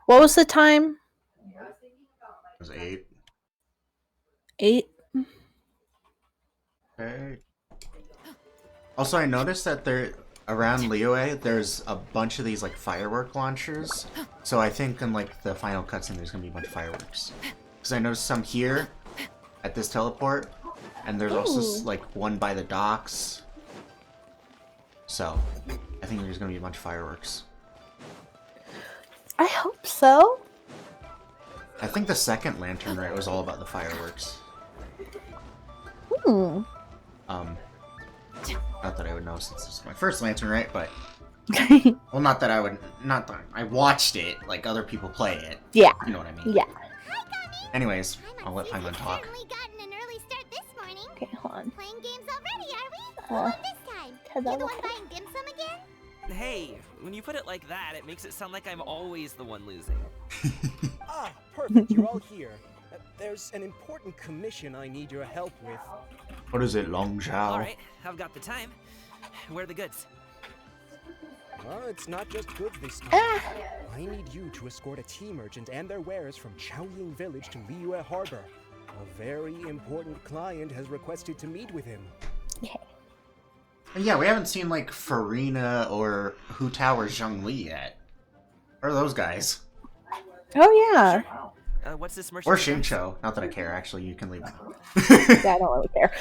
What was the time? It was 8. 8? Okay. Also, I noticed that there around Liyue, there's a bunch of these like firework launchers. So I think in like the final cutscene, there's gonna be a bunch of fireworks. Because I noticed some here at this teleport, and there's also Ooh. like one by the docks. So I think there's gonna be a bunch of fireworks. I hope so. I think the second lantern rite was all about the fireworks. Hmm. Not that I would know since this is my first lantern rite, but well, not that I watched it like other people play it. Yeah. You know what I mean? Yeah. Anyways, I'll let Paimon talk. Okay, hold on. Playing games already, are we? Who won this time? You the one buying dim sum again? Hey, when you put it like that, it makes it sound like I'm always the one losing. Ah, perfect. You're all here. There's an important commission I need your help with. What is it, Long Zhao? Alright, I've got the time. Where are the goods? Well, it's not just goods this time. I need you to escort a tea merchant and their wares from Chaoying Village to Liyue Harbor. A very important client has requested to meet with him. Yeah, we haven't seen like Farina or Hu Tao or Zhongli yet. Where are those guys? Oh, yeah. What's this merchant? Or Xingqiu. Not that I care, actually, you can leave them. Yeah, I don't really care.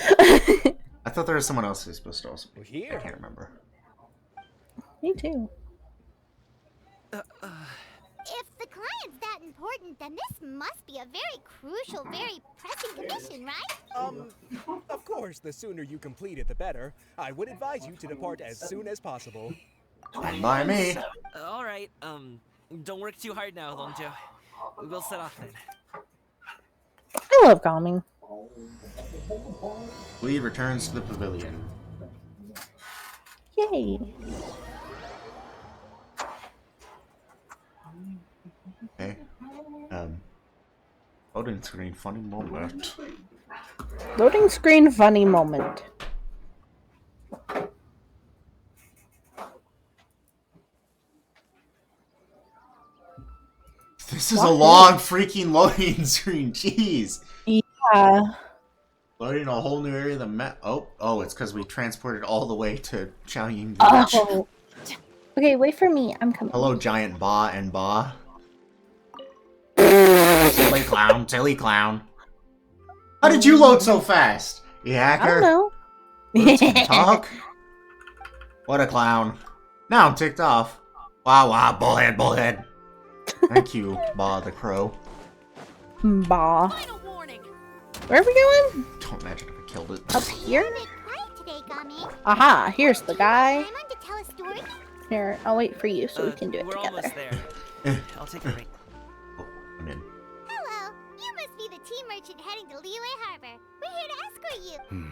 I thought there was someone else who's supposed to also. Well, here. I can't remember. Me too. If the client's that important, then this must be a very crucial, very pressing commission, right? Of course, the sooner you complete it, the better. I would advise you to depart as soon as possible. Fine by me. Alright, don't work too hard now, Longjo. We'll set off then. I love calming. Lead returns to the pavilion. Yay. Okay. Loading screen, funny moment. Loading screen funny moment. This is a long freaking loading screen, jeez. Yeah. Loading a whole new area of the map. Oh, it's because we transported all the way to Chaoying Village. Oh. Okay, wait for me. I'm coming. Hello, giant Ba and Ba. Silly clown, silly clown. How did you load so fast? You I hacker? don't Birds know. can talk? What a clown. Now I'm ticked off. Wow, bullhead, bullhead. Thank you, Ba the Crow. Bah. Final warning. Where are we going? Don't imagine if I killed it. Up here? A bit quiet today, Gami. Aha, here's the guy. I'm on to tell a story. Here, I'll wait for you so we can do it We're together. almost there. I'll take a break. Oh, I'm in. Hello. You must be the tea merchant heading to Liyue Harbor. We're here to escort you.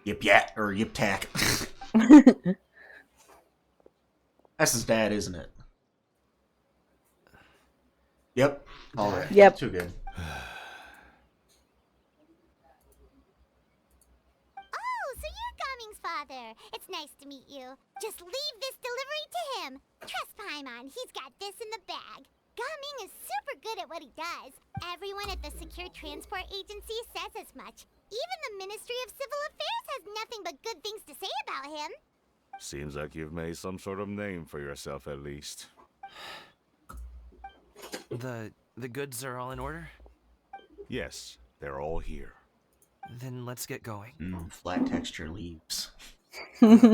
Yip yat, or yip tack. That's his dad, isn't it? Yep. Alright. Yep. Too good. Oh, so you're Gaming's father. It's nice to meet you. Just leave this delivery to him. Trust Paimon, he's got this in the bag. Gaming is super good at what he does. Everyone at the Secure Transport Agency says as much. Even the Ministry of Civil Affairs has nothing but good things to say about him. Seems like you've made some sort of name for yourself at least. The goods are all in order? Yes, they're all here. Then let's get going. Flat texture leaves. A very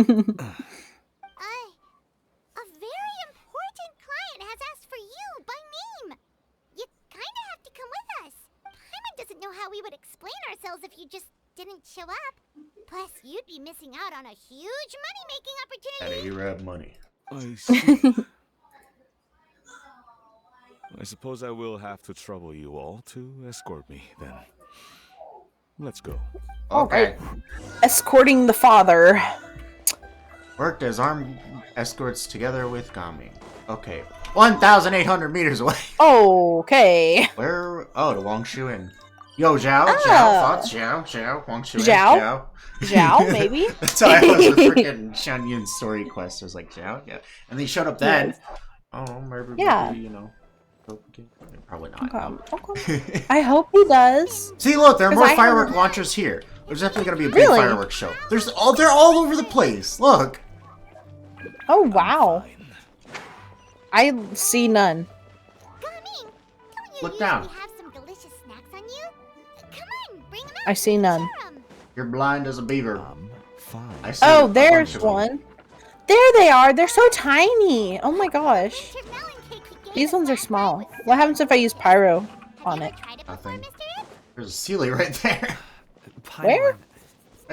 important client has asked for you by name. You kinda have to come with us. Paimon doesn't know how we would explain ourselves if you just didn't show up. Plus, you'd be missing out on a huge money-making That opportunity. Arab money. I see. I suppose I will have to trouble you all to escort me, then. Let's go. Okay. Escorting the father. Worked as armed escorts together with Gami. Okay. 1,800 meters away. Okay. Where? Oh, to Wangshu and... Yo, Zhao, Zhao, thoughts? Zhao, Wangshu, Zhao? Zhao. Zhao, maybe? That's how I was with freaking Shan Yun's story quest. I was like, Zhao? Yeah. And then he showed up then. Yes. Oh, maybe, Yeah. you know. Probably not. Okay. I hope he does. See, look, there are 'Cause more I firework haven't- launchers here. There's definitely gonna be a big Really? fireworks show. They're all over the place. Look. Oh wow. Fine. I see none. Gumming, don't you Look usually down. have some delicious snacks on you? Come on, bring them out. I see none. Share 'em. You're blind as a beaver. Fine. I see Oh, a there's bunch of them. one. There they are. They're so tiny. Oh my gosh. Winter melon cake you gave These us ones are last night small. was What so happens if I use pyro Have on you it? ever tried it before, Nothing. Mr. Ed? There's a Sealy right there. Where? Paimon,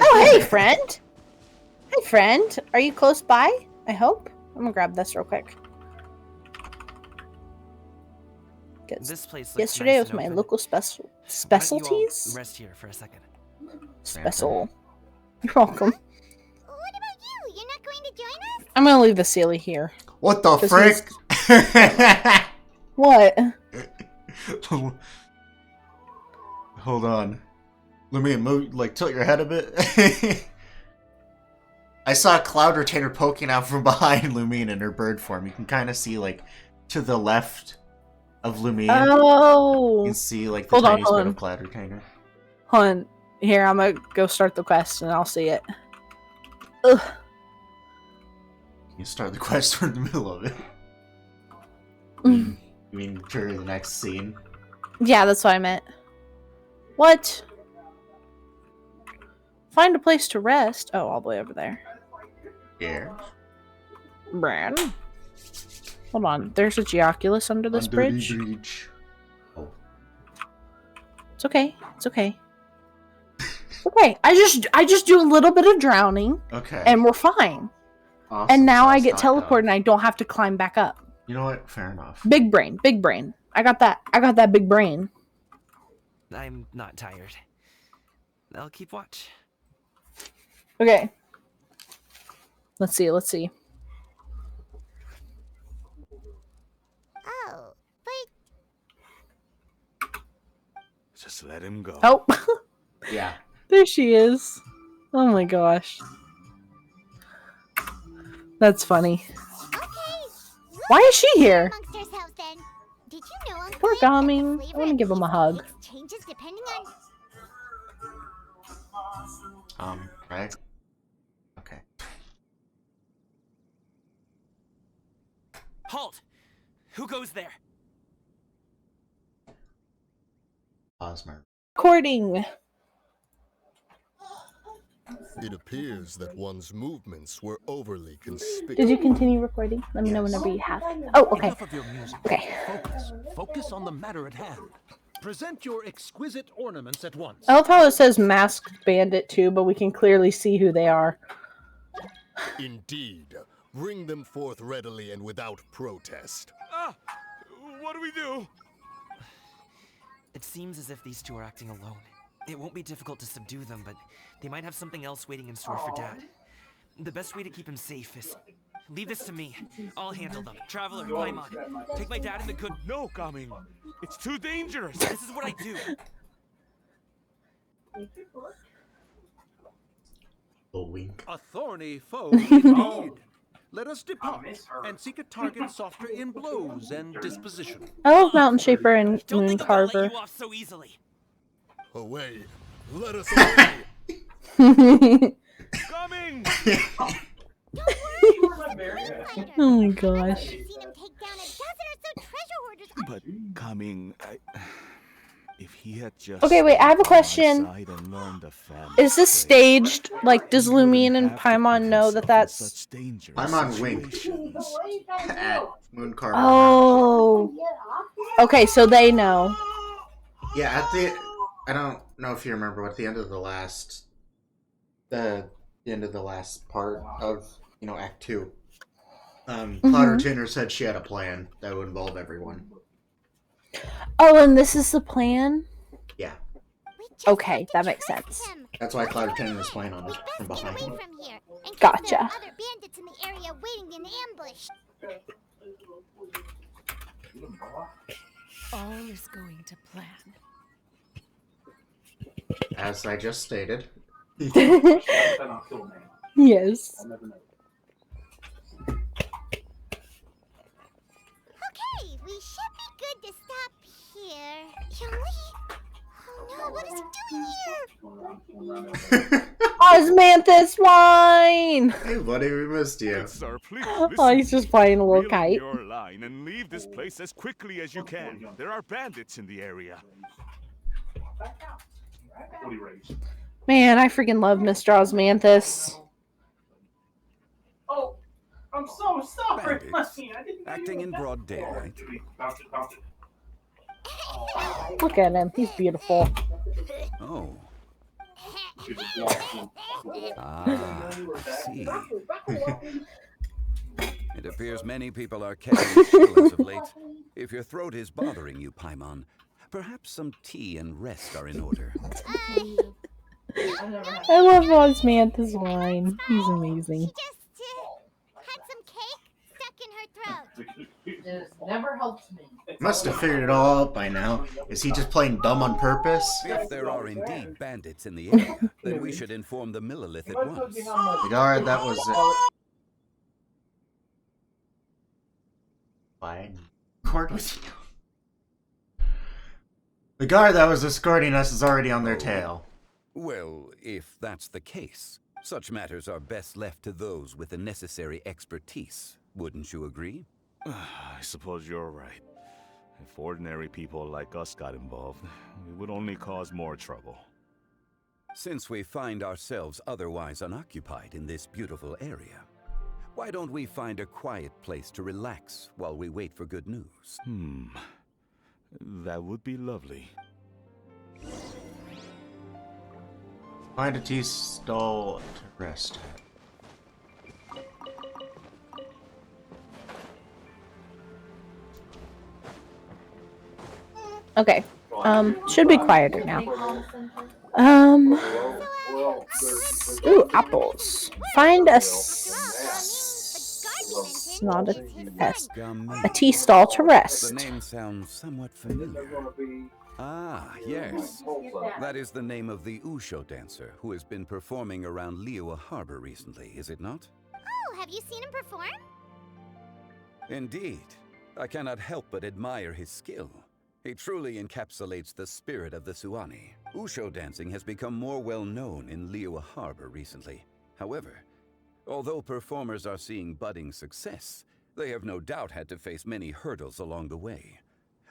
Oh, hey, friend. Hey, friend. Are you close by? I hope. I'm gonna grab this real quick. 'Cause This place looks yesterday nice was and my open. local Why don't you all specialties. rest here for a second. Special. You're welcome. What about you? You're not going to join us? I'm gonna leave the Sealy here. What the 'Cause frick? What? Hold on. Let me move, like, tilt your head a bit. I saw a cloud retainer poking out from behind Lumine in her bird form. You can kind of see, like, to the left of Lumine. You Oh. can see, like, the Hold on, tiniest hold bit on. of cloud retainer. Hold on. Here, I'm gonna go start the quest and I'll see it. Ugh. You start the quest in the middle of it. Mm. You mean during the next scene? Yeah, that's what I meant. What? Find a place to rest. Oh, all the way over there. Yeah. Brad. Hold on. There's a Geoculus under this Under bridge. the bridge. Oh. It's okay. It's okay. It's okay. I just do a little bit of drowning Okay. and we're fine. Awesome And now I sauce get hot dog. teleported and I don't have to climb back up. You know what? Fair enough. Big brain. Big brain. I got that big brain. I'm not tired. I'll keep watch. Okay. Let's see. Let's see. Oh, but Just let him go. Oh. Yeah. There she is. Oh my gosh. That's funny. okay. Why is she here? Amongst ourselves then. Did you know, Uncle Poor Ed, that the Gaming. I flavor wanna of give him a these hug. cakes changes depending on Right? Okay. Halt! Who goes there? Pause my. Recording. It appears that one's movements were overly conspicuous. Did you continue recording? Let me know Yes. whenever you have. Oh, okay. Enough of your music. Okay. Focus. Focus on the matter at hand. Present your exquisite ornaments at once. I love how it says Masked Bandit too, but we can clearly see who they are. Indeed. Bring them forth readily and without protest. Ah! What do we do? It seems as if these two are acting alone. It won't be difficult to subdue them, but they might have something else waiting in store for Dad. The best way to keep him safe is leave this to me. I'll handle them. Traveler, Paimon, take my dad in the good. No, coming. It's too dangerous. This is what I do. A wink. A thorny foe indeed. Let us depart and seek a target softer in blows and disposition. I love Mountain Shaper and Don't Moon think I'm gonna let Carver. you off so easily. Away. Let us away. Coming! Oh my gosh. seen him take down a dozen or so treasure hoarders. But coming, if he had just Okay, wait, I have a stayed by my question. side and learned the family Is this trade, staged? Like, does he wouldn't Lumine and have to put Paimon know himself that in that's... such dangerous Paimon winked. situations. At Moon Carver. Oh. Okay, so they know. Yeah, at the. I don't know if you remember, but at the end of the last. The end of the last part of, Act 2. Cloud Retainer said she had a plan that would involve everyone. Oh, and this is the plan? Yeah. We just Okay, have to that makes trust sense. him. That's why Cloud Retainer was playing on We it from best get behind. away from here. In case Gotcha. there are other bandits in the area waiting in ambush. All is going to plan. As I just stated. Yes. Okay, we should be good to Oh, what is he doing here? Osmanthus wine! Hey, buddy, we missed you. Good sir, please Oh, listen he's to just me. flying a little Reel in kite. your line and leave this place as quickly as you can. There are bandits in the area. Man, I freaking love Mr. Osmanthus. Oh, I'm so sorry. Bandits acting in broad daylight. Look at him. He's beautiful. Oh. Ah, I see. It appears many people are catching chill as of late. If your throat is bothering you, Paimon, perhaps some tea and rest are in order. I love Osmanthus wine. He's amazing. She just had some cake stuck in her throat. This never helps me. Must have figured it all out by now. Is he just playing dumb on purpose? If there are indeed bandits in the area, then we should inform the Millilith at once. The guard that was fine. Court with you. The guard that was escorting us is already on their tail. Well, if that's the case, such matters are best left to those with the necessary expertise. Wouldn't you agree? I suppose you're right. If ordinary people like us got involved, it would only cause more trouble. Since we find ourselves otherwise unoccupied in this beautiful area, why don't we find a quiet place to relax while we wait for good news? That would be lovely. Find a tea stall to rest at. Okay. Should be quieter now. Ooh, apples. Find a not a tea stall to The rest. name sounds somewhat familiar. Ah, yes. That is the name of the Usho dancer who has been performing around Liyue Harbor recently, is it not? Oh, have you seen him perform? Indeed. I cannot help but admire his skill. He truly encapsulates the spirit of the Suani. Usho dancing has become more well known in Liyue Harbor recently. However, although performers are seeing budding success, they have no doubt had to face many hurdles along the way.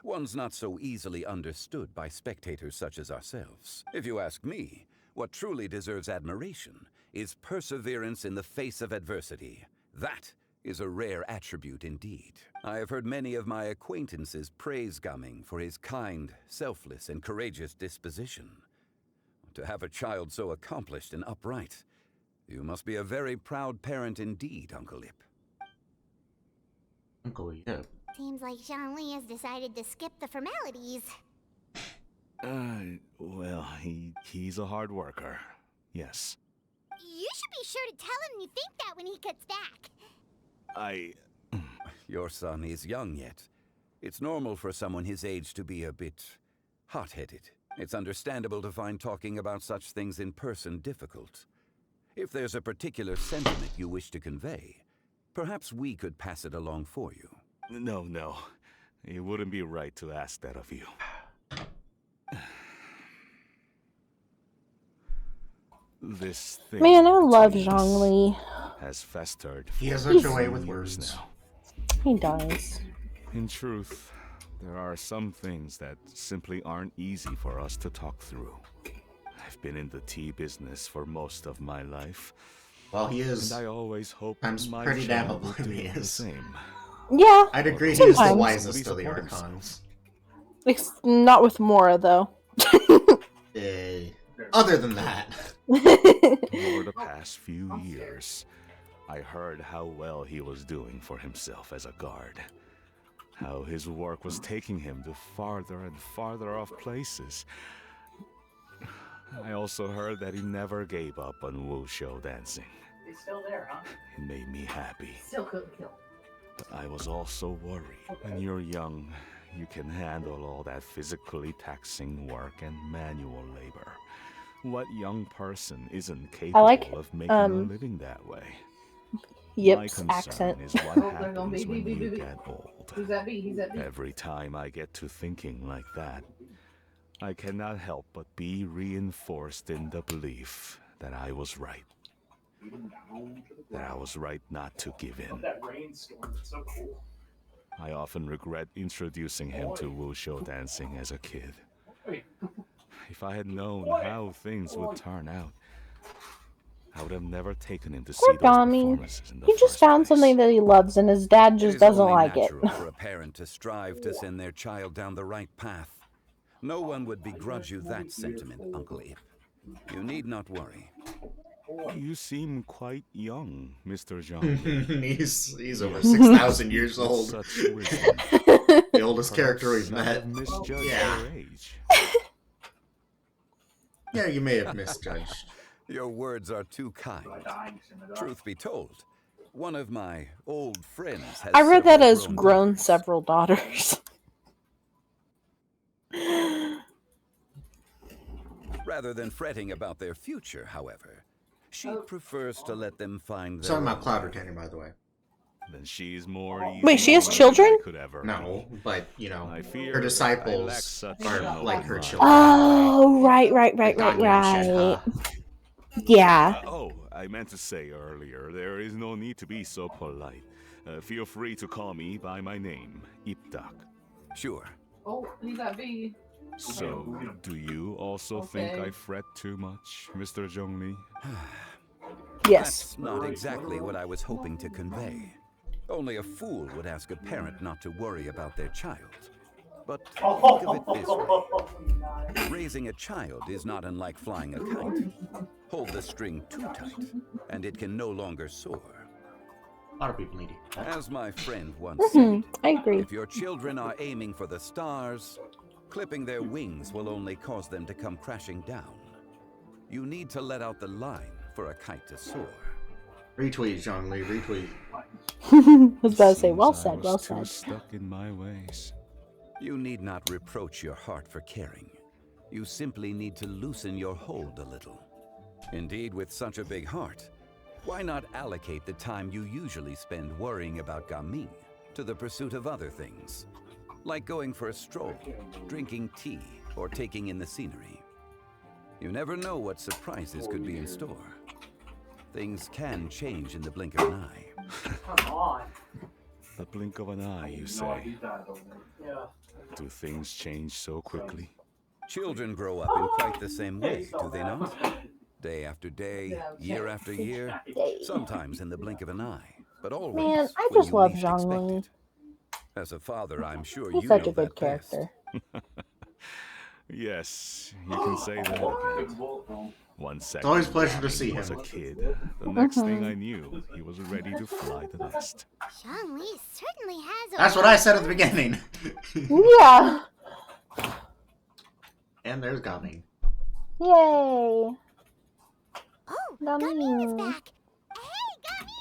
One's not so easily understood by spectators such as ourselves. If you ask me, what truly deserves admiration is perseverance in the face of adversity. That is a rare attribute indeed. I have heard many of my acquaintances praise Gaming for his kind, selfless, and courageous disposition. To have a child so accomplished and upright, you must be a very proud parent indeed, Uncle Lip. Uncle Yip. Seems like Zhongli has decided to skip the formalities. Well, he's a hard worker. Yes. You should be sure to tell him you think that when he gets back. Your son is young yet. It's normal for someone his age to be a bit hot-headed. It's understandable to find talking about such things in person difficult. If there's a particular sentiment you wish to convey, perhaps we could pass it along for you. No. It wouldn't be right to ask that of you. This thing Man, I love between us Zhongli. has festered He has for such a way with years words. now. He does. In truth, there are some things that simply aren't easy for us to talk through. I've been in the tea business for most of my life, Well, he is. and I always hope Times my pretty damn child will do oblivious. the same. Yeah. I'd agree he is the Sometimes. wisest of the Archons. Not with Mora, though. Other than that. Over the past few years, I heard how well he was doing for himself as a guard. How his work was taking him to farther and farther off places. I also heard that he never gave up on Wushu dancing. He's still there, huh? It made me happy. Still couldn't kill. But I was also worried. When you're young, you can handle all that physically taxing work and manual labor. What young person isn't capable of making a living that way? Yip's My accent. concern is what happens when you get old. Who's that be? He's that be. Every time I get to thinking like that, I cannot help but be reinforced in the belief that I was right. That I was right not to give in. That rainstorm, it's so cool. I often regret introducing him to wushu dancing as a kid. If I had known how things would turn out, I would have never taken him to see Poor those Tommy. performances in the He just first found place. something that he loves, and his dad It just is doesn't only like it. natural for a parent to strive to send their child down the right path. No one would begrudge you that sentiment, Uncle Ip. You need not worry. You seem quite young, Mr. Zhang. he's over 6,000 years With old. Such wisdom. The oldest character we've Perhaps I met. have misjudged Yeah. your age. Yeah, you may have misjudged. Your words are too kind. Truth be told, one of my old friends has I read that several as grown daughters. several daughters. Rather than fretting about their future, however, she prefers to let them find their Talking about own Cloud way. Retaining, by the way. Then she's more easy Wait, she has than children? I could ever No, be. but, you know, I fear her that I lack disciples such are an like open her mind. children. Oh, right. Like Ganya and Shenhe. Yeah. I meant to say earlier, there is no need to be so polite. Feel free to call me by my name, Ipdak. Sure. Oh, leave that be. So, do you also think Okay. I fret too much, Mr. Zhongli? Yes. That's not exactly what I was hoping to convey. Only a fool would ask a parent not to worry about their child. But think of it this way. Raising a child is not unlike flying a kite. Hold the string too tight, and it can no longer soar. A lot of people need it. As my friend once Hmm, said, I agree. if your children are aiming for the stars, clipping their wings will only cause them to come crashing down. You need to let out the line for a kite to soar. Retweet, Zhongli, retweet. I was about to say, Seems well I said, was well too said. stuck in my ways. You need not reproach your heart for caring. You simply need to loosen your hold a little. Indeed, with such a big heart, why not allocate the time you usually spend worrying about Gaming to the pursuit of other things? Like going for a stroll, drinking tea, or taking in the scenery. You never know what surprises could be in store. Things can change in the blink of an eye. Come on. The blink of an eye, you No, say. he died over there. Yeah. Do things change so quickly? Children grow up in quite the same way, do they not? Day after day, year after year, sometimes in the blink of an eye, but always Man, I when just you love least Zhang expect Li. it. As a father, I'm sure He's you such know a good that best. character. Yes, you can say that again. One second, It's always a pleasure to Gaming see was him. a kid. The next thing I knew, he was ready to fly the nest. Zhang Li certainly has a That's what I said at the beginning. Yeah. And there's Gaming. Oh, Yay. Gaming is Gaming. back. Hey, Gaming,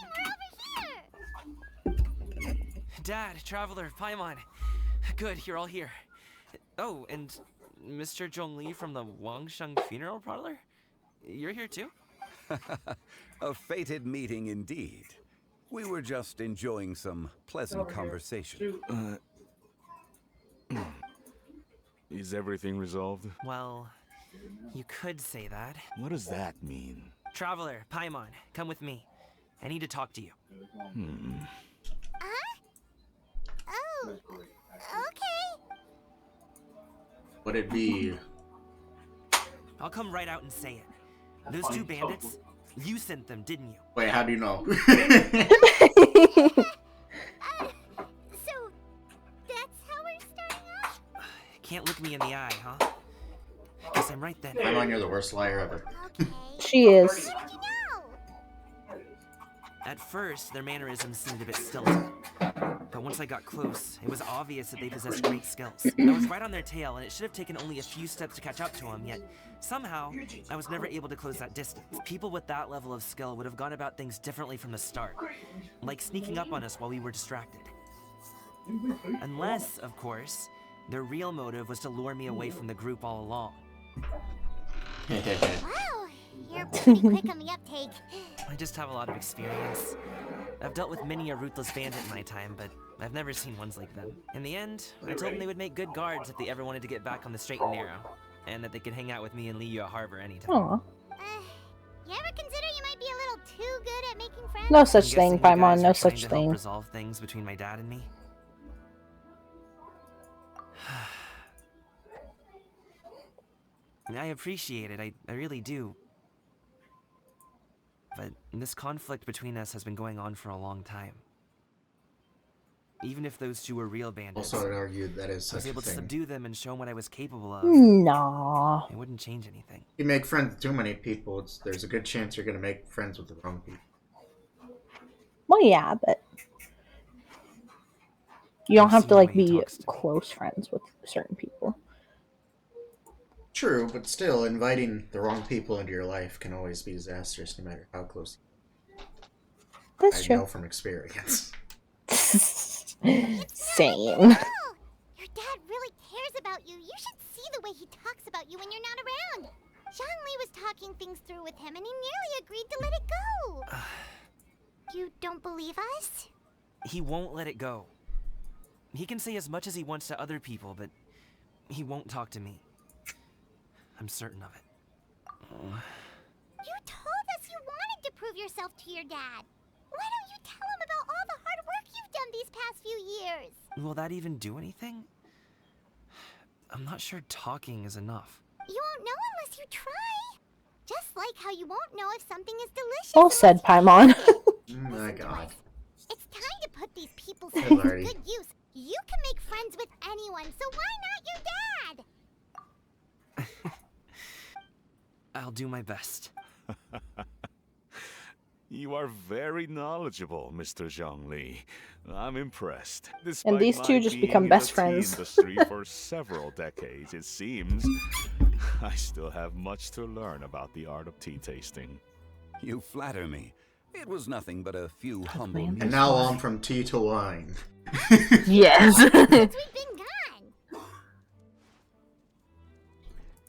we're over here. Dad, Traveler, Paimon. Good, you're all here. Oh, and Mr. Zhongli from the Wangsheng Funeral Parlor? You're here too? A fated meeting indeed. We were just enjoying some pleasant conversation. Is everything resolved? Well, you could say that. What does that mean? Traveler, Paimon, come with me. I need to talk to you. Oh, okay. Would it be... I'll come right out and say it. Those two bandits, you sent them, didn't you? Wait, how do you know? So, that's how we're starting off? Can't look me in the eye, huh? Guess I'm right then. I'm on, you're the worst liar ever. Okay. She is. How did you know? At first, their mannerisms seemed a bit stilted. But once I got close, it was obvious that they possessed great skills. I was right on their tail, and it should have taken only a few steps to catch up to them, yet somehow, I was never able to close that distance. People with that level of skill would have gone about things differently from the start, like sneaking up on us while we were distracted. Unless, of course, their real motive was to lure me away from the group all along. Wow, you're pretty quick on the uptake. I just have a lot of experience. I've dealt with many a ruthless bandit in my time, but I've never seen ones like them. In the end, I told them they would make good guards if they ever wanted to get back on the straight and narrow, and that they could hang out with me in Liyue Harbor anytime. Aw. You ever consider you might be a little too good at making friends? No I'm such thing, guessing you guys Paimon. are No trying such to help thing. resolve things between my dad and me. I appreciate it, I really do. But this conflict between us has been going on for a long time. Even if those two were real bandits, Also, I'd argue that is I was such a able to thing. subdue them and show them what I was capable of. Nah. It wouldn't change anything. You make friends with too many people, there's a good chance you're gonna make friends with the wrong people. Well, yeah, but you don't I've have seen to the like way he be talks to me. close friends with certain people. True, but still, inviting the wrong people into your life can always be disastrous, no matter how close. That's I true. know from experience. Same. Oh, your dad really cares about you. You should see the way he talks about you when you're not around. Zhongli was talking things through with him and he nearly agreed to let it go. You don't believe us? He won't let it go. He can say as much as he wants to other people, but he won't talk to me. I'm certain of it. You told us you wanted to prove yourself to your dad. Why don't you tell him about all the hard work you've done these past few years? Will that even do anything? I'm not sure talking is enough. You won't know unless you try. Just like how you won't know if something is delicious. Well said, Paimon. Oh my god. It's time to put these people's skills to Lordy. good use. You can make friends with anyone, so why not your dad? I'll do my best. You are very knowledgeable, Mr. Zhongli. I'm impressed. And these Despite two my just being become in best the tea friends. industry for several decades, it seems, I still have much to learn about the art of tea tasting. You flatter me. It was nothing but a few humble man. And now on from tea to wine. Yes. Since we've been gone.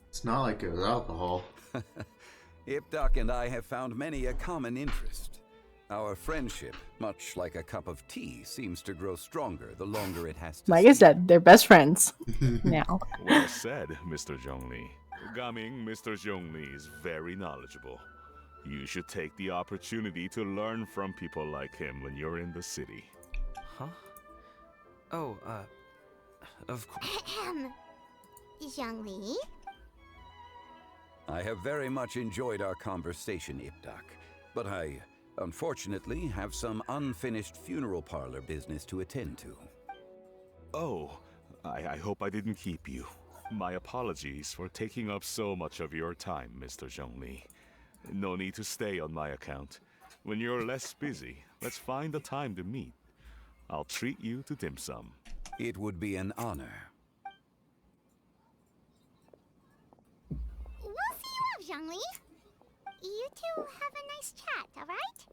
It's not like it was alcohol. Ipdak and I have found many a common interest. Our friendship, much like a cup of tea, seems to grow stronger the longer it has to Like I steep. said, they're best friends now. Well said, Mr. Zhongli. Gaming, Mr. Zhongli is very knowledgeable. You should take the opportunity to learn from people like him when you're in the city. Huh? Oh, of course. Ahem. Zhongli? I have very much enjoyed our conversation, Ipdak, but I, unfortunately, have some unfinished funeral parlor business to attend to. Oh, I hope I didn't keep you. My apologies for taking up so much of your time, Mr. Zhongli. No need to stay on my account. When you're less busy, let's find a time to meet. I'll treat you to dim sum. It would be an honor. We'll see you off, Zhongli. You two have a nice chat, alright?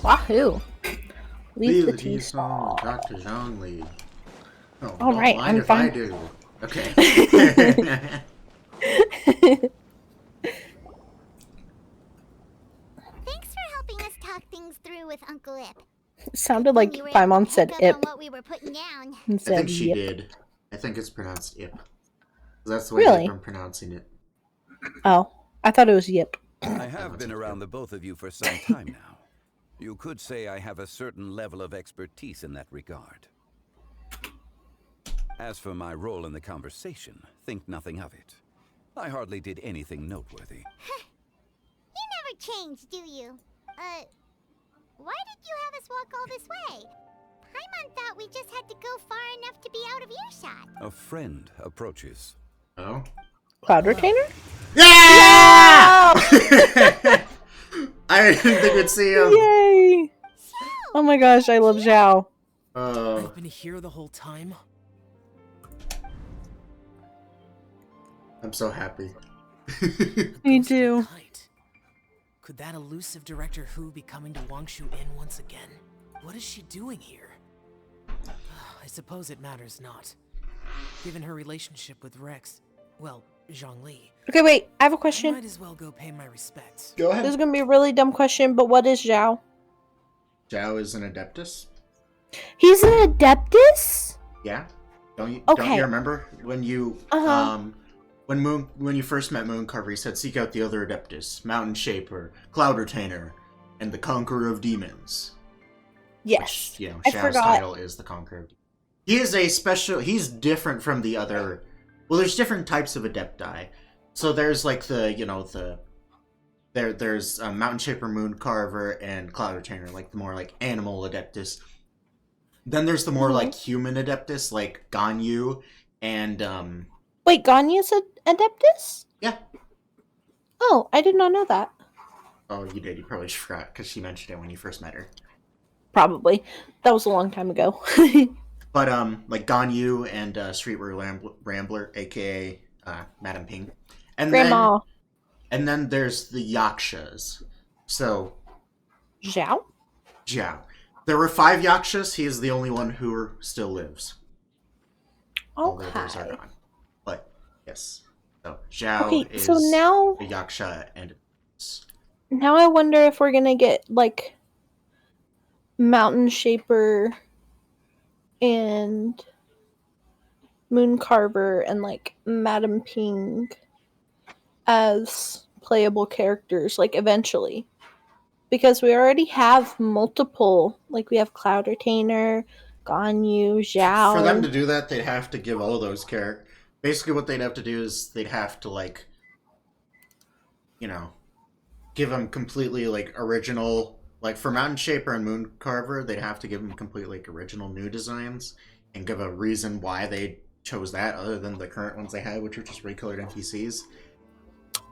Wahoo. Leave the tea tea song, stall. Dr. Zhongli. Oh, All don't right, mind I'm if I fine. do. Okay. Thanks for helping us talk things through with Uncle Ip. Sounded like You were able Paimon to said pick up ip. on what we were putting down. And I said think she yip. did. I think it's pronounced ip. That's the way Really? I'm pronouncing it. Oh, I thought it was yip. I have been around the both of you for some time now. You could say I have a certain level of expertise in that regard. As for my role in the conversation, think nothing of it. I hardly did anything noteworthy. You never change, do you? Why did you have us walk all this way? Paimon thought we just had to go far enough to be out of earshot. A friend approaches. Oh? Cloud Retainer? Yeah! I didn't think we'd see him. Yay! Oh my gosh, I love Zhao. Oh. I've been here the whole time. I'm so happy. Me too. Kite. Could that elusive Director Hu be coming to Wangshu Inn once again? What is she doing here? I suppose it matters not. Given her relationship with Rex, well, Zhongli. Okay, wait. I have a I question. might as well go pay my respects. Go This is gonna be a really dumb question, but what is Zhao? Zhao is an Adeptus. He's an Adeptus? Yeah. Don't you Okay. remember when you when you first met Mooncarver, he said seek out the other Adeptus, Mountain Shaper, Cloud Retainer, and the Conqueror of Demons. Yes. Which, you know, I Zhao's forgot. title is the Conqueror of Demons. He is a special. He's different from the other. Well, there's different types of Adepti. So there's like there's Mountain Shaper, Moon Carver, and Cloud Retainer, like the more like animal Adeptus. Then there's the more like human Adeptus, like Ganyu, and Wait, Ganyu's an Adeptus? yeah. Oh, I did not know that. Oh, you did. You probably just forgot because she mentioned it when you first met her. Probably. That was a long time ago. But like Ganyu and Streetwear Rambler, aka Madame Ping, and Grandma. then there's the Yakshas. So Zhao? Zhao. There were 5 Yakshas. He is the only one who still lives. All the others are Okay. gone. But yes, so Zhao Okay, is so now a Yaksha and Now I wonder if we're gonna get like Mountain Shaper and Moon Carver and like Madame Ping as playable characters, like eventually. Because we already have multiple, like we have Cloud Retainer, Ganyu, Zhao. For them to do that, they'd have to give all those characters. Basically, what they'd have to do is they'd have to like, you know, give them completely like original. Like for Mountain Shaper and Moon Carver, they'd have to give them completely like original new designs and give a reason why they chose that, other than the current ones they had, which are just recolored NPCs.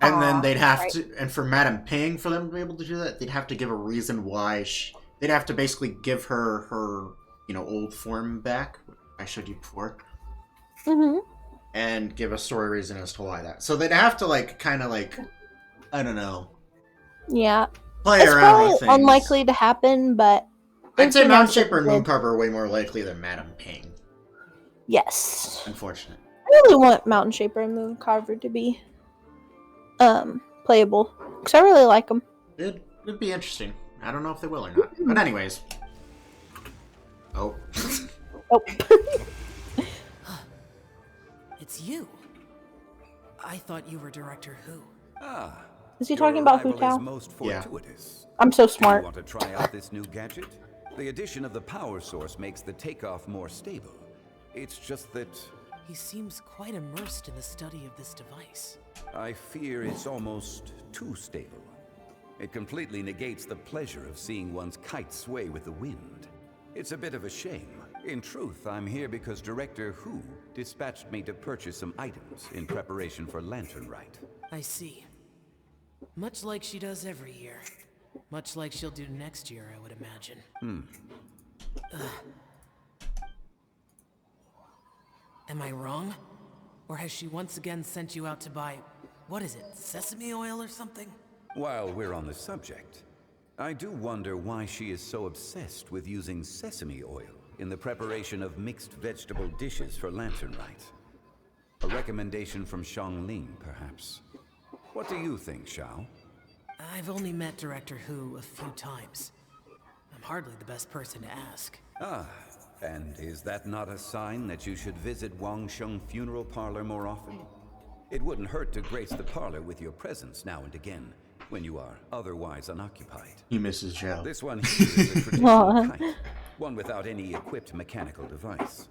And then they'd have to, and for Madame Ping, for them to be able to do that, they'd have to give a reason why they'd have to basically give her, you know, old form back. I showed you before. Mm-hmm. And give a story reason as to why that. So they'd have to like, kind of like, I don't know. Yeah. Play It's around probably with things. unlikely to happen, but I'd say it'd be Mountain nice if Shaper and it did. Mooncarver are way more likely than Madame Ping. Yes. Unfortunate. I really want Mountain Shaper and Moon Carver to be playable, because I really like them. It'd be interesting. I don't know if they will or not. But anyways. Oh. Oh. It's you. I thought you were Director Who. Ah. Is he your talking about Hu arrival Tao? is most Yeah. fortuitous. I'm so Do you smart. want to try out this new gadget? The addition of the power source makes the takeoff more stable. It's just that He seems quite immersed in the study of this device. I fear it's almost too stable. It completely negates the pleasure of seeing one's kite sway with the wind. It's a bit of a shame. In truth, I'm here because Director Who dispatched me to purchase some items in preparation for Lantern Rite. I see. Much like she does every year. Much like she'll do next year, I would imagine. Am I wrong? Or has she once again sent you out to buy, what is it, sesame oil or something? While we're on the subject, I do wonder why she is so obsessed with using sesame oil in the preparation of mixed vegetable dishes for Lantern Rite. A recommendation from Xiangling, perhaps. What do you think, Xiao? I've only met Director Who a few times. I'm hardly the best person to ask. Ah, and is that not a sign that you should visit Wangsheng Funeral Parlor more often? It wouldn't hurt to grace the parlor with your presence now and again, when you are otherwise unoccupied. He misses Zhao. This one here is a traditional kite, one without any equipped mechanical device.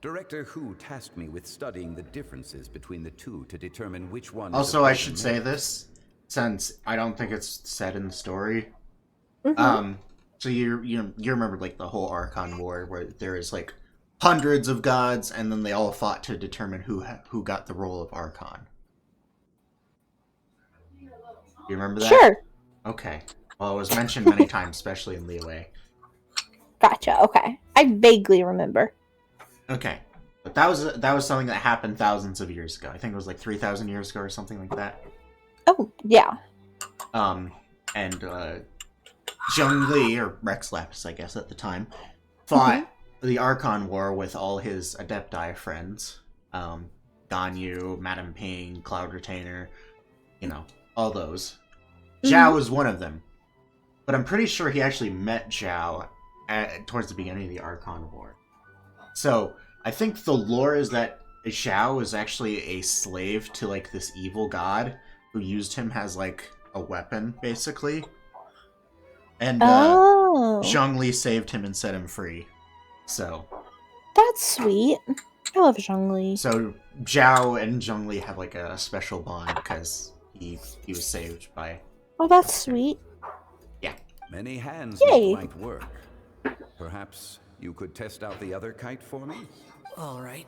Director Who tasked me with studying the differences between the two to determine which one. Also, I should say this, since I don't think it's said in the story. So you remember like the whole Archon War, where there is like hundreds of gods, and then they all fought to determine who got the role of Archon. You remember that? Sure. Okay. Well, it was mentioned many times, especially in Liyue. Gotcha. Okay. I vaguely remember. Okay. But that was something that happened thousands of years ago. I think it was like 3,000 years ago or something like that. Oh, yeah. And Zhongli, or Rex Lapis, I guess, at the time, fought the Archon War with all his Adepti friends. Ganyu, Madame Ping, Cloud Retainer, you know, all those. Zhao was one of them. But I'm pretty sure he actually met Zhao towards the beginning of the Archon War. So, I think the lore is that Zhao is actually a slave to, like, this evil god who used him as, like, a weapon, basically. And Zhongli saved him and set him free. So... That's sweet. I love Zhongli. So, Zhao and Zhongli have, like, a special bond because he was saved by... Oh, that's sweet. Yeah. Many hands Yay. make light work. Perhaps you could test out the other kite for me? All right.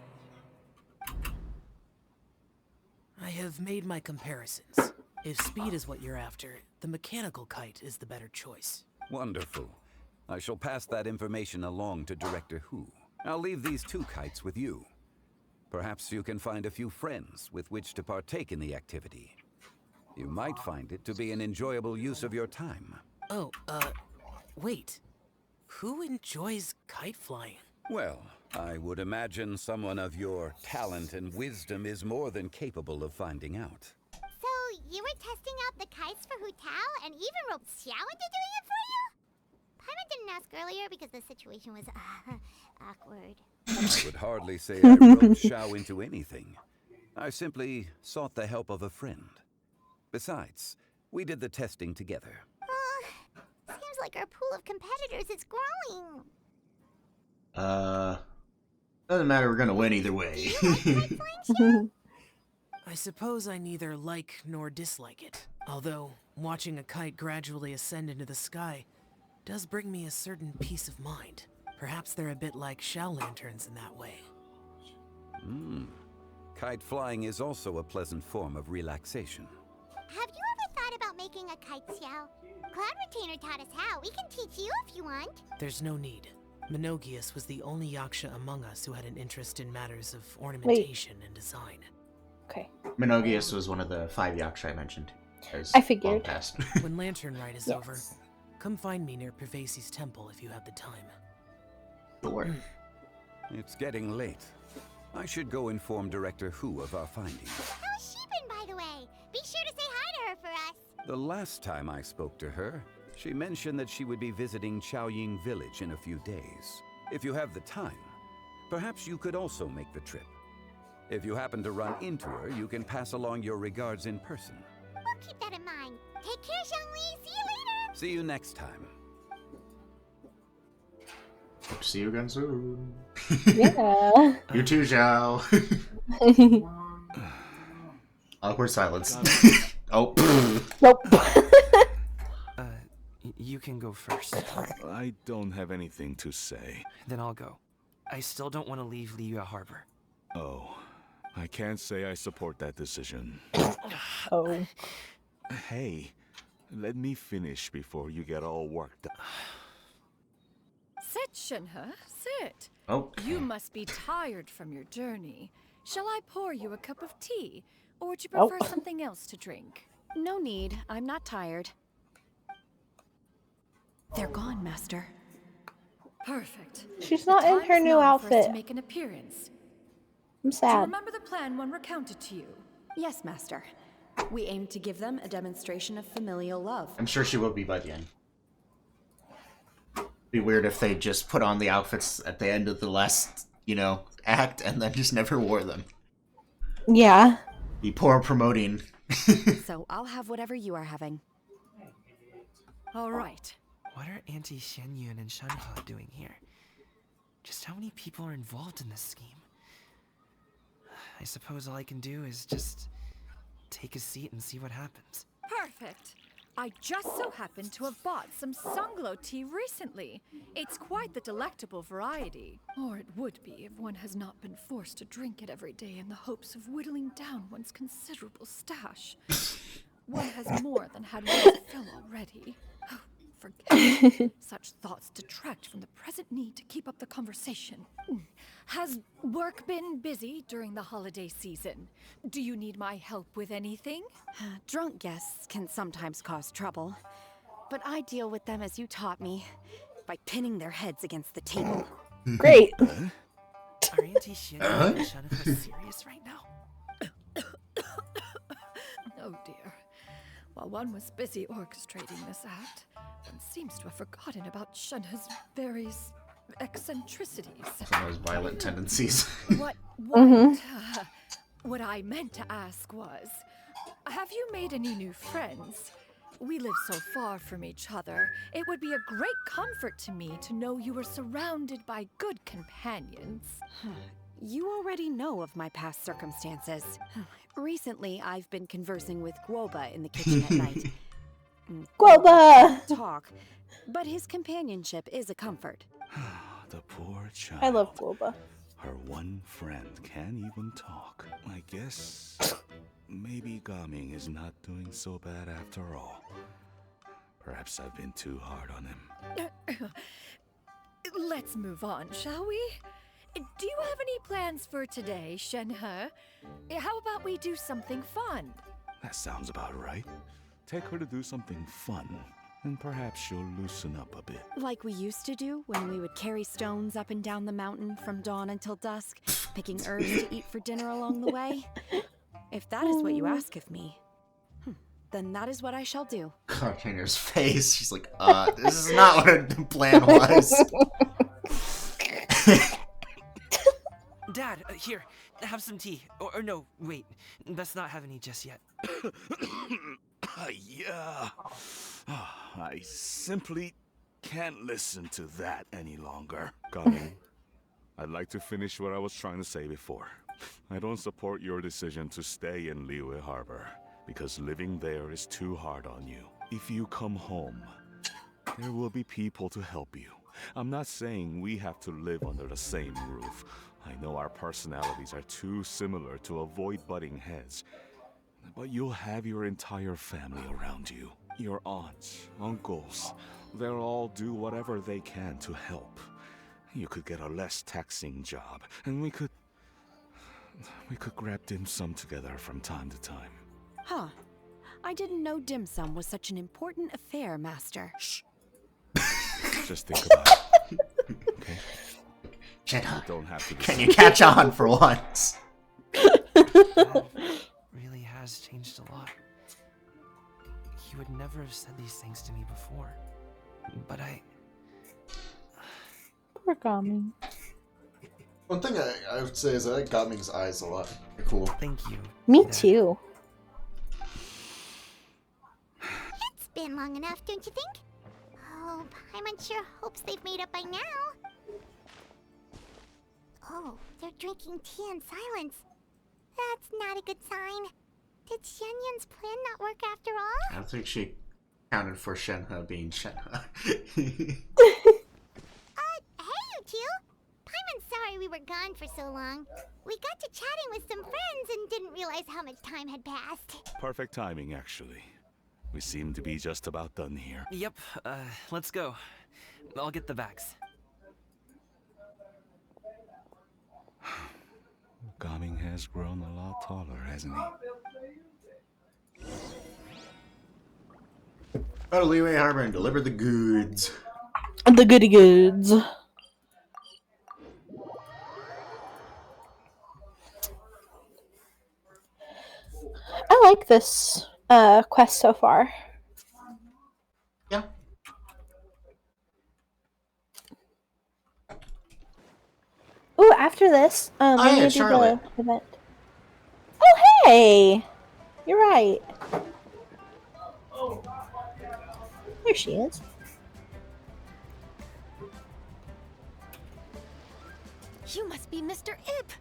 I have made my comparisons. If speed is what you're after, the mechanical kite is the better choice. Wonderful. I shall pass that information along to Director Hu. I'll leave these 2 kites with you. Perhaps you can find a few friends with which to partake in the activity. You might find it to be an enjoyable use of your time. Oh, wait. Who enjoys kite flying? Well, I would imagine someone of your talent and wisdom is more than capable of finding out. So, you were testing out the kites for Hu Tao and even roped Xiao into doing it for you? Paimon didn't ask earlier because the situation was, awkward. I would hardly say I roped Xiao into anything. I simply sought the help of a friend. Besides, we did the testing together. Seems like our pool of competitors is growing. Doesn't matter, we're gonna win either way. I suppose I neither like nor dislike it. Although, watching a kite gradually ascend into the sky does bring me a certain peace of mind. Perhaps they're a bit like Shao lanterns in that way. Kite flying is also a pleasant form of relaxation. Have you ever thought about making a kite, Xiao? Cloud Retainer taught us how. We can teach you if you want. There's no need. Menogius was the only Yaksha among us who had an interest in matters of ornamentation and design. Okay. Menogius was one of the 5 Yaksha I mentioned. I figured. When Lantern Rite is over, come find me near Pervasi's temple if you have the time. Sure. It's getting late. I should go inform Director Hu of our findings. How's she been, by the way? Be sure to say hi to her for us. The last time I spoke to her, she mentioned that she would be visiting Chaoying Village in a few days. If you have the time, perhaps you could also make the trip. If you happen to run into her, you can pass along your regards in person. We'll keep that in mind. Take care, Zhongli. See you later. See you next time. Hope to see you again soon. Yeah. You too, Zhao. Awkward silence. Oh. Nope. You can go first. I don't have anything to say. Then I'll go. I still don't want to leave Liyue Harbor. Oh, I can't say I support that decision. Oh. Hey, let me finish before you get all worked up. Sit, Shinhe, sit. Oh. You must be tired from your journey. Shall I pour you a cup of tea, or would you prefer something else to drink? No need. I'm not tired. They're gone, Master. Perfect. She's not in her new outfit. To make an appearance. I'm Do you sad. remember the plan one recounted to you? Yes, Master. We aim to give them a demonstration of familial love. I'm sure she will be by the end. Be weird if they just put on the outfits at the end of the last, act and then just never wore them. Yeah. Be poor promoting. So I'll have whatever you are having. All right. What are Auntie Shenyun and Shanhe doing here? Just how many people are involved in this scheme? I suppose all I can do is just take a seat and see what happens. Perfect. I just so happen to have bought some Sunglow tea recently. It's quite the delectable variety. Or it would be if one has not been forced to drink it every day in the hopes of whittling down one's considerable stash. One has more than had one's fill already. Oh, forget. Such thoughts detract from the present need to keep up the conversation. Has work been busy during the holiday season? Do you need my help with anything? Drunk guests can sometimes cause trouble, but I deal with them as you taught me, by pinning their heads against the table. Great. Are Are Auntie Shin and Shenhe serious right now? Oh dear. While one was busy orchestrating this act, one seems to have forgotten about Shenhe's various eccentricities. Some of those violent tendencies. What I meant to ask was, have you made any new friends? We live so far from each other. It would be a great comfort to me to know you were surrounded by good companions. You already know of my past circumstances. Recently, I've been conversing with Guoba in the kitchen at night. Guoba! Talk, but his companionship is a comfort. The poor child. I love Guoba. Her one friend can't even talk. I guess maybe Gaming is not doing so bad after all. Perhaps I've been too hard on him. Let's move on, shall we? Do you have any plans for today, Shenhe? How about we do something fun? That sounds about right. Take her to do something fun, and perhaps she'll loosen up a bit. Like we used to do when we would carry stones up and down the mountain from dawn until dusk, picking herbs to eat for dinner along the way. If that is what you ask of me, then that is what I shall do. Carpenter's face. She's like, this is not what the plan was. Dad, here, have some tea. Or no, wait, let's not have any just yet. Yeah. I simply can't listen to that any longer. Gaming, I'd like to finish what I was trying to say before. I don't support your decision to stay in Liyue Harbor, because living there is too hard on you. If you come home, there will be people to help you. I'm not saying we have to live under the same roof. I know our personalities are too similar to avoid butting heads. But you'll have your entire family around you. Your aunts, uncles, they'll all do whatever they can to help. You could get a less taxing job, and we could grab dim sum together from time to time. Huh. I didn't know dim sum was such an important affair, Master. Shh. Just think about it. Okay? Shenhe, don't have to can you catch on for once? Dad really has changed a lot. He would never have said these things to me before. But Poor Gaming. One thing I would say is I like Gaming's eyes a lot. They're cool. Thank you. Me Dad. too. It's been long enough, don't you think? Oh, Paimon sure hopes they've made up by now. Oh, they're drinking tea in silence. That's not a good sign. Did Xianyun's plan not work after all? I don't think she counted for Shenhe being Shenhe. Hey, you two! Paimon's sorry we were gone for so long. We got to chatting with some friends and didn't realize how much time had passed. Perfect timing, actually. We seem to be just about done here. Yep, let's go. I'll get the bags. Gaming has grown a lot taller, hasn't he? Go to Liyue Harbor and deliver the goods. The goody goods. I like this quest so far. Yeah. Ooh, after this, yeah, we do Charlotte. the event. Oh, hey! You're right. There she is. You must be Mr. Ip!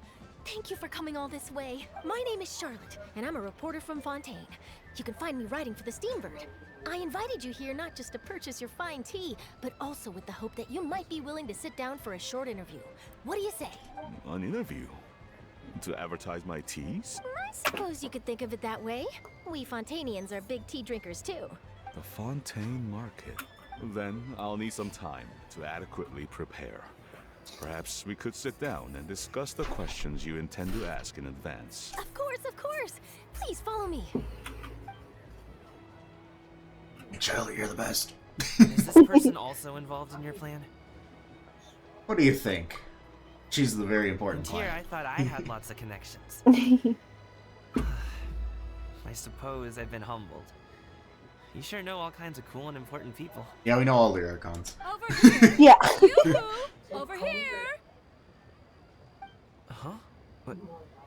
Thank you for coming all this way. My name is Charlotte, and I'm a reporter from Fontaine. You can find me writing for the Steambird. I invited you here not just to purchase your fine tea, but also with the hope that you might be willing to sit down for a short interview. What do you say? An interview? To advertise my teas? I suppose you could think of it that way. We Fontainians are big tea drinkers too. The Fontaine Market. Then I'll need some time to adequately prepare. Perhaps we could sit down and discuss the questions you intend to ask in advance. Of course, of course! Please follow me. Charlotte, you're the best. Is this person also involved in your plan? What do you think? She's the very important And here I client. thought I had lots of connections. I suppose I've been humbled. You sure know all kinds of cool and important people. Yeah, we know all the Archons. Over here. Yeah. Yoo-hoo! Over here. Huh? What?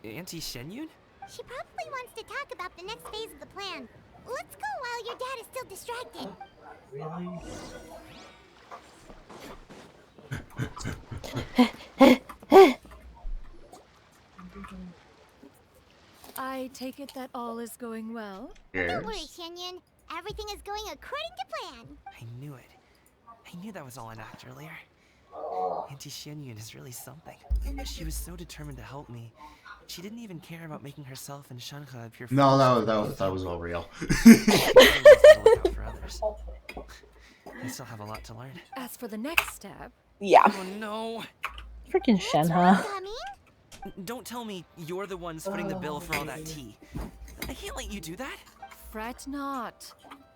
Auntie Shenyun? She probably wants to talk about the next phase of the plan. Let's go while your dad is still distracted. I take it that all is going well? Don't worry, Shenyun. Everything is going according to plan. I knew it. I knew that was all an act earlier. Auntie Shenyun is really something. She was so determined to help me. She didn't even care about making herself and Shanha appear. No, that was all real. For others. I still have a lot to learn. As for the next step... Yeah. Oh no! Freaking Shenhe. Don't tell me you're the ones footing the bill for all that tea. I can't let you do that. Fret not.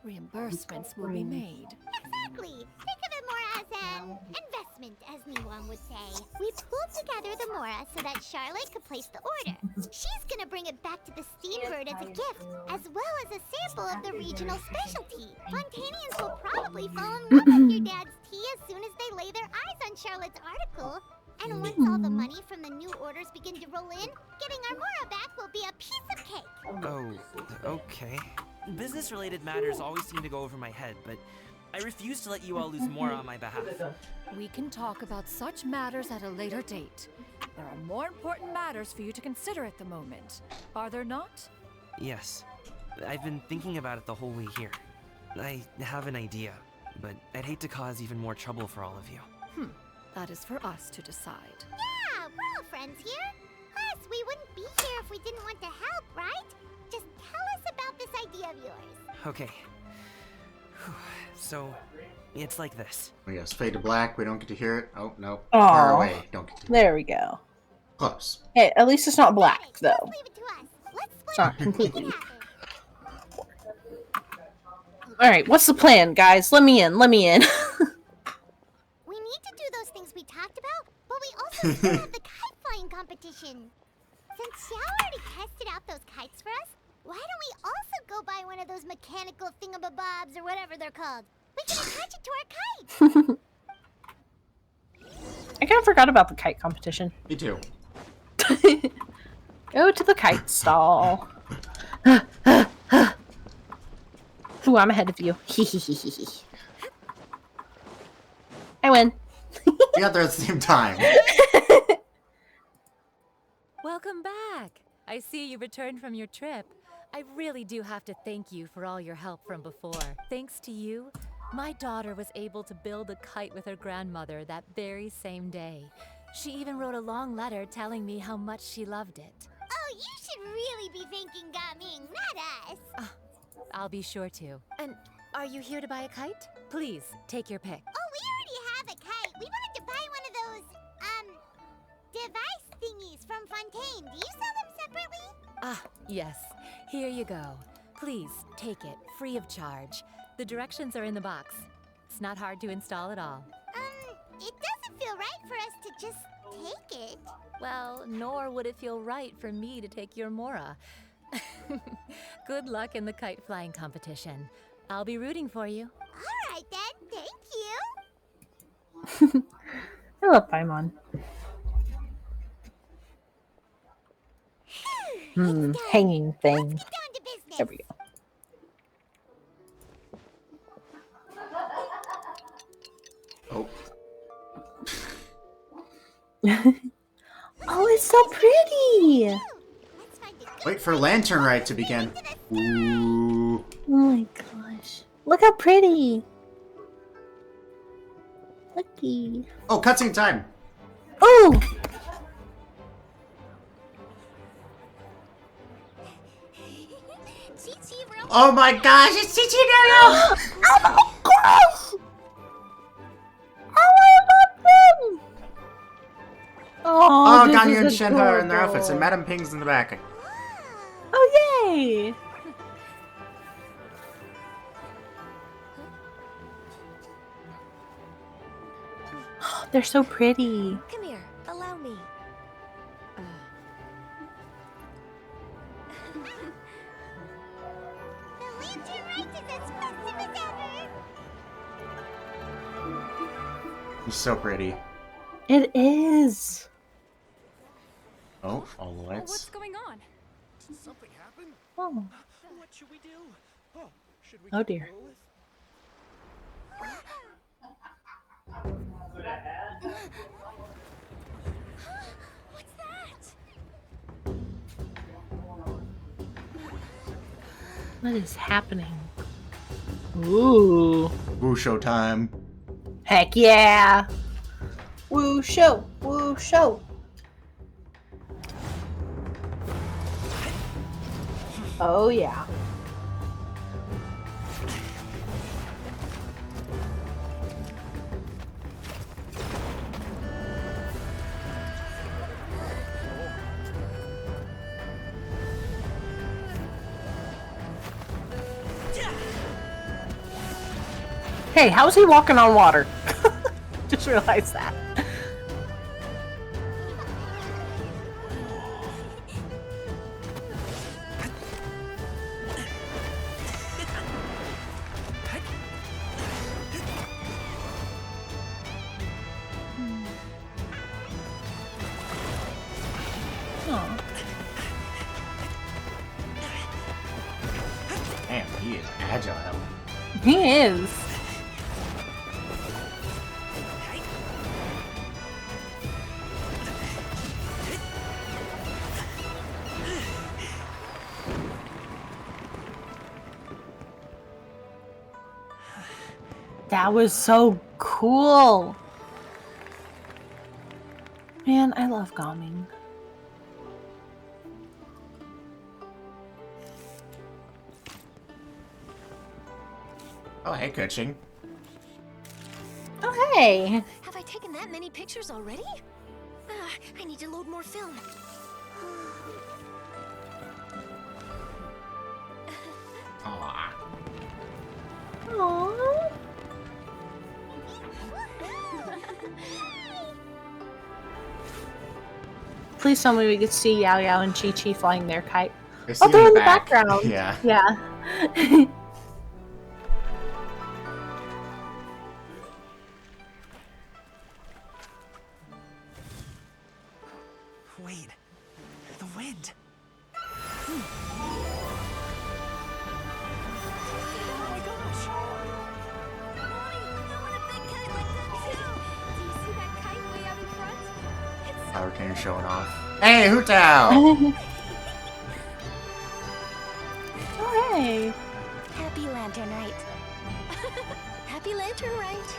Reimbursements will be made. Exactly. Think of it more as an investment, as Niwon would say. We pooled together the Mora so that Charlotte could place the order. She's gonna bring it back to the Steambird as a gift, as well as a sample of the regional specialty. Fontanians will probably fall in love with your dad's tea as soon as they lay their eyes on Charlotte's article. And once all the money from the new orders begin to roll in, getting our Mora back will be a piece of cake. Oh, okay. Business-related matters always seem to go over my head, but I refuse to let you all lose more on my behalf. We can talk about such matters at a later date. There are more important matters for you to consider at the moment. Are there not? Yes. I've been thinking about it the whole way here. I have an idea, but I'd hate to cause even more trouble for all of you. That is for us to decide. Yeah, we're all friends here. Plus, we wouldn't be here if we didn't want to help, right? Just tell us about this idea of yours. Okay. So, it's like this. Oh yes, fade to black. We don't get to hear it. Oh no, Aw. far away. Don't get to hear There we go. it. Close. Hey, at least it's not black, though. Leave it to us. Let's It's split not up. completely. Alright, what's the plan, guys? Let me in. Let me in. We need to do those things we talked about, but we also still have the kite flying competition. Since Xiao already tested out those kites for us, why don't we also go buy one of those mechanical thingamabobs or whatever they're called? We can attach it to our kite. I kind of forgot about the kite competition. Me too. Go to the kite stall. Ooh, I'm ahead of you. I win. We got there at the same time. Welcome back. I see you returned from your trip. I really do have to thank you for all your help from before. Thanks to you, my daughter was able to build a kite with her grandmother that very same day. She even wrote a long letter telling me how much she loved it. Oh, you should really be thanking Gaming, not us. I'll be sure to. And are you here to buy a kite? Please, take your pick. Oh, we already have a kite. We wanted to buy one of those, device thingies from Fontaine. Do you sell them separately? Ah, yes. Here you go. Please, take it, free of charge. The directions are in the box. It's not hard to install at all. It doesn't feel right for us to just take it. Well, nor would it feel right for me to take your Mora. Good luck in the kite flying competition. I'll be rooting for you. All right then, thank you. I love Paimon. Hanging thing. There we go. Oh. Oh, it's so pretty! Wait for Lantern Rite to begin. Ooh. Oh my gosh. Look how pretty! Looky. Oh, cutscene time! Oh! Oh my gosh, it's Chichi now! Oh my gosh! Oh, Oh, this Ganyu and is Shenhe are in their adorable. outfits, and Madame Ping's in the back. Oh, yay! They're so pretty. Come here, allow me. It's so pretty. It is. Oh, all the What's lights. going on? Did something happen? Oh. What should we do? Oh, should we Oh get dear. Lilith? What's that? What is happening? Ooh. Woo show time. Heck yeah. Woo show. Woo show. Oh yeah. Hey, how's he walking on water? Just realized that. Aw. Damn, he is agile. He is. That was so cool. Man, I love Gaming. Oh, hey, coaching. Oh, hey. Have I taken that many pictures already? I need to load more film. Aww. Aww. Please tell me we could see Yao Yao and Chi Chi flying their kite. Oh, they're in the background. Yeah. Yeah. Wait, the wind. Power King showing off. Hey, Hootao! Oh, hey. Happy Lantern Rite. Happy Lantern Rite.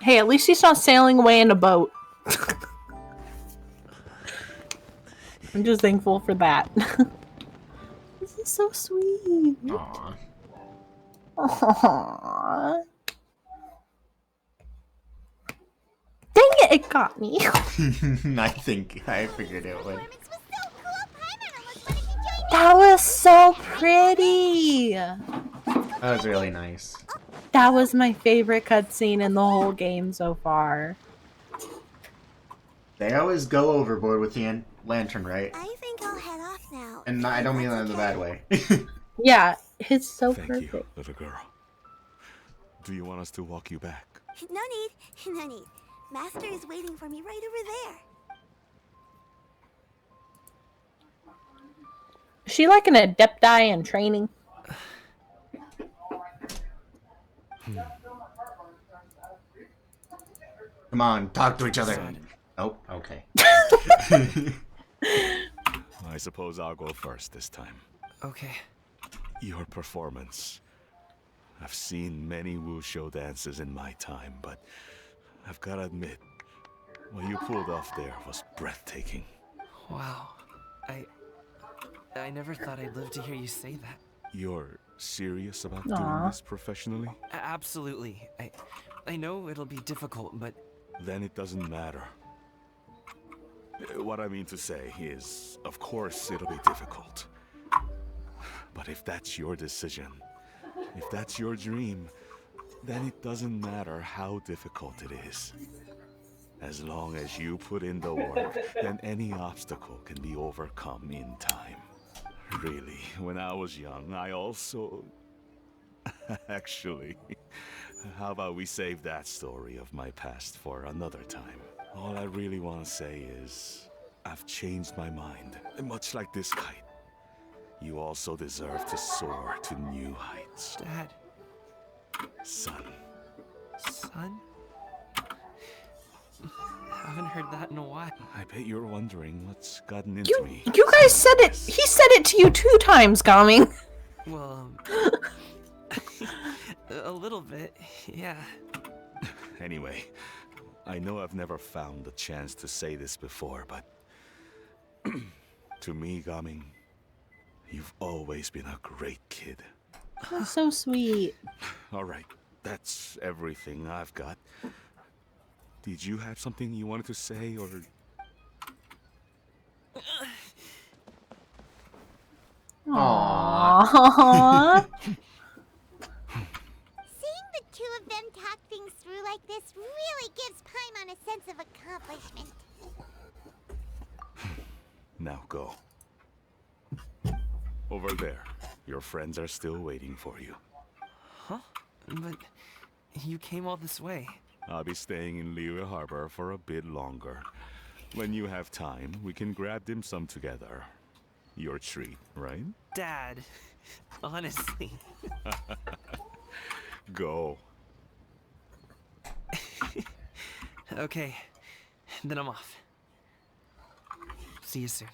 Hey, at least he's not sailing away in a boat. I'm just thankful for that. This is so sweet. Aww. Aww. Dang it, it got me. I think I figured it would. That was so pretty. That was really nice. That was my favorite cutscene in the whole game so far. They always go overboard with the lantern, right? I think I'll head off now. And I don't mean that in the bad way. Yeah, it's so Thank perfect. you, little girl. Do you want us to walk you back? No need. No need. Master is waiting for me right over there. Is she like an adepti in training? Come on, talk to each other. Oh, okay. I suppose I'll go first this time. Okay. Your performance. I've seen many wuxia dances in my time, but I've gotta admit, what you pulled off there was breathtaking. Wow. I never thought I'd live to hear you say that. You're serious about Aw. doing this professionally? Absolutely. I know it'll be difficult, but... Then it doesn't matter. What I mean to say is, of course it'll be difficult. But if that's your decision, if that's your dream, then it doesn't matter how difficult it is. As long as you put in the work, then any obstacle can be overcome in time. Really, when I was young, I also... Actually, how about we save that story of my past for another time? All I really want to say is, I've changed my mind, much like this kite. You also deserve to soar to new heights. Dad. Son. Son? Haven't heard that in a while. I bet you're wondering what's gotten into me. You guys said it. He said it to you 2 times, Gaming. Well, a little bit, yeah. Anyway, I know I've never found the chance to say this before, but to me, Gaming, you've always been a great kid. That's so sweet. All right, that's everything I've got. Did you have something you wanted to say, or... Aww. Seeing the 2 of them talk things through like this really gives Paimon a sense of accomplishment. Now go. Over there. Your friends are still waiting for you. Huh? But you came all this way. I'll be staying in Liyue Harbor for a bit longer. When you have time, we can grab dim sum together. Your treat, right? Dad, honestly. Go. Okay, then I'm off. See you soon.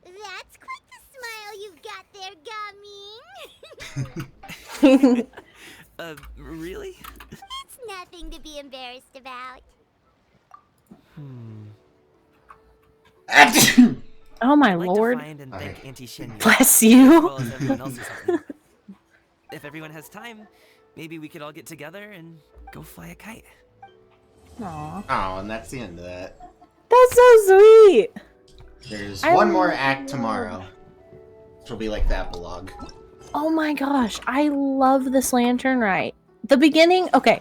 That's quite the smile you've got there, Gummy. Really? It's nothing to be embarrassed about. Oh my I'd like lord. to find and thank Auntie Shin. Bless you. As well as everyone else who's helped me. If everyone has time, maybe we could all get together and go fly a kite. Aww. Oh, and that's the end of that. That's so sweet. There's one more act tomorrow. Which will be like the epilogue. Oh my gosh, I love this lantern rite. The beginning, okay.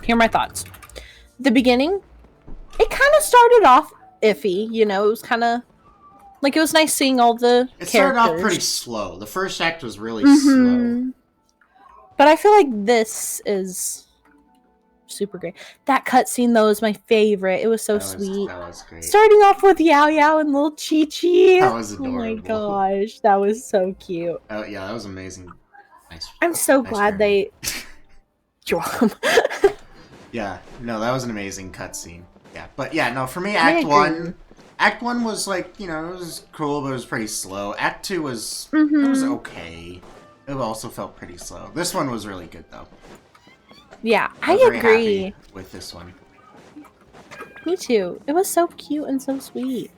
Here are my thoughts. The beginning, it kind of started off iffy, you know, it was kind of like it was nice seeing all the It characters. started off pretty slow. The first act was really slow. But I feel like this is super great. That cutscene though is my favorite. It was so sweet. That was great. Starting off with Yao Yao and little Chi Chi. That was Oh my adorable. gosh, that was so cute. Oh yeah, that was amazing. Nice. I'm so nice glad journey. they. You're welcome. Yeah, no, that was an amazing cutscene. Yeah, but yeah, no, for me, I Act agree. 1... Act 1 was like, you know, it was cool, but it was pretty slow. Act 2 was... It was okay. It also felt pretty slow. This one was really good, though. Yeah, I I was very agree. happy with this one. Me too. It was so cute and so sweet.